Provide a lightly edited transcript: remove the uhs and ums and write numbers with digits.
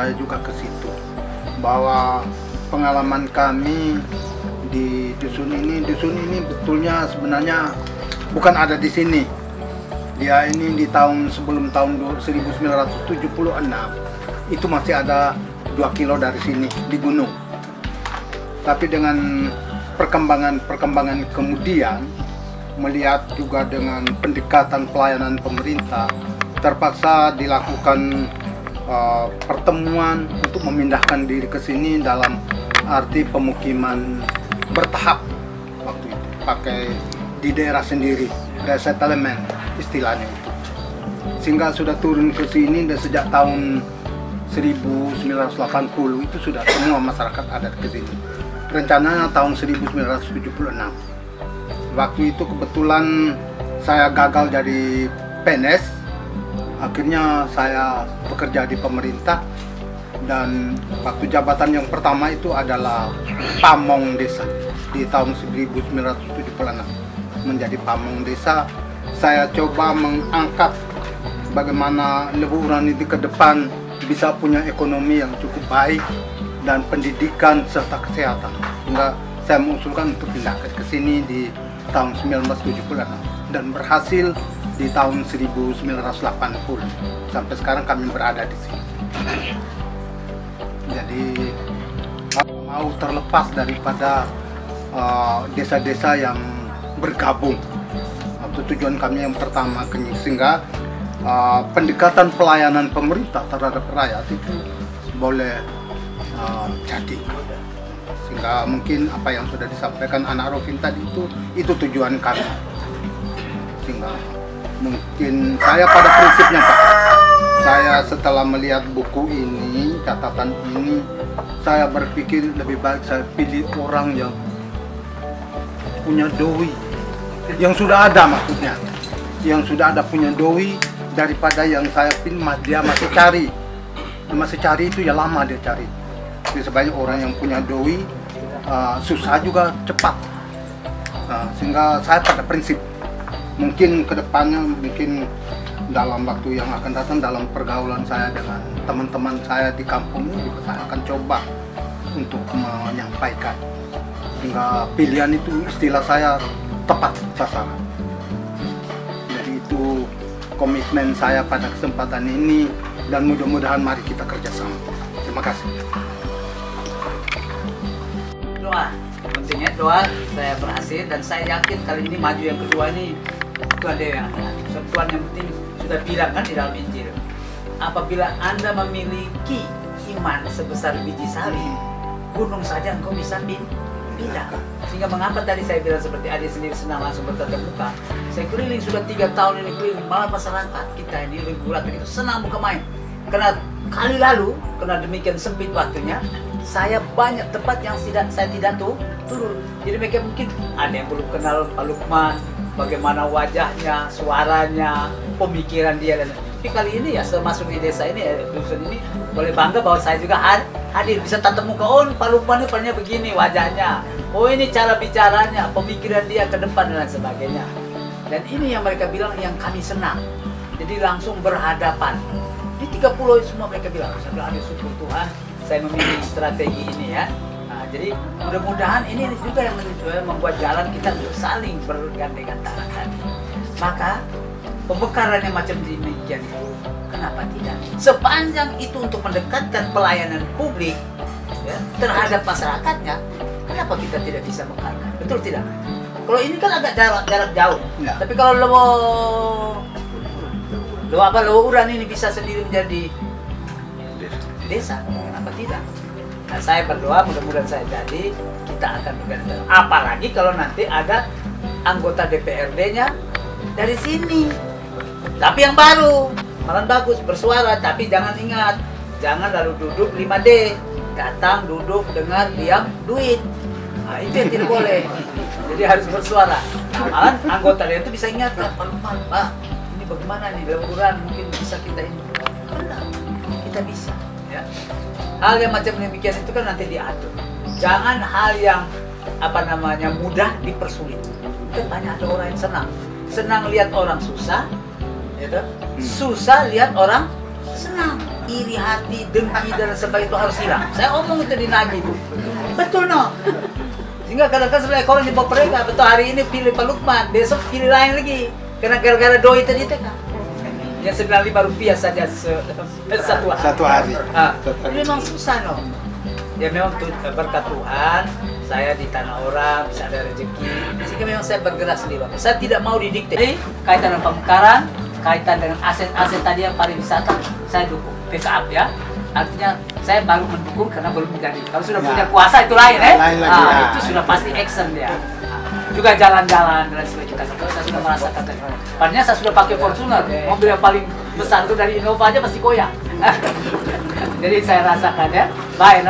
saya juga ke situ, bahwa pengalaman kami di dusun ini betulnya sebenarnya bukan ada di sini. Dia ini di sebelum tahun 1976 itu masih ada 2 kilo dari sini di gunung. Tapi dengan perkembangan kemudian, melihat juga dengan pendekatan pelayanan pemerintah, terpaksa dilakukan pertemuan untuk memindahkan diri ke sini dalam arti pemukiman bertahap waktu itu, pakai di daerah sendiri, resettlement istilahnya itu. Sehingga sudah turun ke sini dan sejak tahun 1980 itu sudah semua masyarakat adat ke sini. Rencananya tahun 1976. Waktu itu kebetulan saya gagal jadi PNS. Akhirnya saya bekerja di pemerintah, dan waktu jabatan yang pertama itu adalah pamong desa di tahun 1976. Menjadi pamong desa, saya coba mengangkat bagaimana Lewu Uran itu ke depan bisa punya ekonomi yang cukup baik dan pendidikan serta kesehatan. Sehingga saya mengusulkan untuk pindah ke sini di tahun 1976 dan berhasil di tahun 1980. Sampai sekarang kami berada di sini. Jadi mau terlepas daripada desa-desa yang bergabung. Itu tujuan kami yang pertama, sehingga pendekatan pelayanan pemerintah terhadap rakyat itu boleh jadi. Sehingga mungkin apa yang sudah disampaikan anak Rofin tadi itu tujuan kami. Sehingga mungkin saya pada prinsipnya Pak, saya setelah melihat buku ini, catatan ini, saya berpikir lebih baik saya pilih orang yang punya doi, yang sudah ada, maksudnya yang sudah ada punya doi, daripada yang saya pilih dia masih cari itu ya lama dia cari. Jadi sebanyak orang yang punya doi susah juga cepat. Sehingga saya pada prinsip mungkin kedepannya, mungkin dalam waktu yang akan datang, dalam pergaulan saya dengan teman-teman saya di kampung ini, saya akan coba untuk menyampaikan sehingga pilihan itu istilah saya tepat sasaran. Jadi itu komitmen saya pada kesempatan ini, dan mudah-mudahan mari kita kerjasama. Terima kasih. Doa, pentingnya doa saya berhasil, dan saya yakin kali ini maju yang kedua ini Tuhan Dewa. Tuhan yang penting sudah bilang kan di dalam Injil, apabila Anda memiliki iman sebesar biji sawi, gunung saja engkau bisa pindah. Sehingga mengapa tadi saya bilang seperti adik sendiri senang langsung bertatap muka. Saya keliling sudah 3 tahun ini keliling, malah masyarakat kita ini regulat itu senang buka main. Karena kali lalu, karena demikian sempit waktunya, saya banyak tempat yang saya tidak turun. Jadi mereka mungkin ada yang belum kenal Pak Lukman, bagaimana wajahnya, suaranya, pemikiran dia, dan tapi kali ini ya termasuk di desa ini, dusun ini, boleh bangga bahwa saya juga hadir, bisa tatap muka. Oh, Pak Lukman ini palingnya begini wajahnya, oh ini cara bicaranya, pemikiran dia ke depan dan lain sebagainya. Dan ini yang mereka bilang yang kami senang. Jadi langsung berhadapan di 3 pulau semua mereka bilang, saya bilang ada syukur Tuhan saya memilih strategi ini ya. Nah, jadi mudah-mudahan ini juga yang membuat jalan kita untuk saling bergandengan tangan tadi. Maka pembekaran yang macam demikian itu, kenapa tidak? Sepanjang itu untuk mendekatkan pelayanan publik ya, terhadap masyarakatnya, kenapa kita tidak bisa bekalkan? Betul tidak? Kalau ini kan agak jarak jauh, ya. Tapi kalau Lewu Uran ini bisa sendiri menjadi desa, kenapa tidak? Nah, saya berdoa mudah-mudahan saya jadi, kita akan bergandengan. Apalagi kalau nanti ada anggota DPRD-nya dari sini, tapi yang baru, malah bagus bersuara. Tapi jangan lalu duduk 5D, datang duduk dengar diam duit. Nah, itu yang tidak boleh. Jadi harus bersuara. Nah, malah anggota dia itu bisa ingatkan, Pak Lukman, Pak, ini bagaimana nih Lewu Uran, mungkin bisa kita ini. Benar, kita bisa. Ya. Hal yang macam demikian itu kan nanti diatur. Jangan hal yang mudah dipersulit. Kan banyak ada orang yang senang lihat orang susah, gitu. Susah lihat orang senang. iri hati, dengki dan sebagainya itu harus hilang. Saya omong itu di Nagi itu. Betul no. Sehingga kadang-kadang sebenarnya kalau di mereka betul hari ini pilih Pak Lukman, besok pilih lain lagi. Karena gara-gara doi tadi itu kan. Yang Rp95 saja satu hari. Ini memang susah no. Ya memang berkat Tuhan, saya di tanah orang bisa ada rezeki. Sehingga memang saya bergerak sendiri. Saya tidak mau didikte. Kaitan dengan pemekaran, kaitan dengan aset-aset tadi yang pariwisata, saya dukung. Backup ya. Artinya saya baru mendukung karena belum jadi. Kalau sudah punya kuasa itu lain Lain lagi, ya. Itu sudah pasti action dia. Juga jalan-jalan dan sebagainya. Saya sudah merasakan. Padahal saya sudah pakai Fortuner, mobil yang paling besar itu dari Innova aja pasti goyang. Jadi saya rasakan ya. Baik,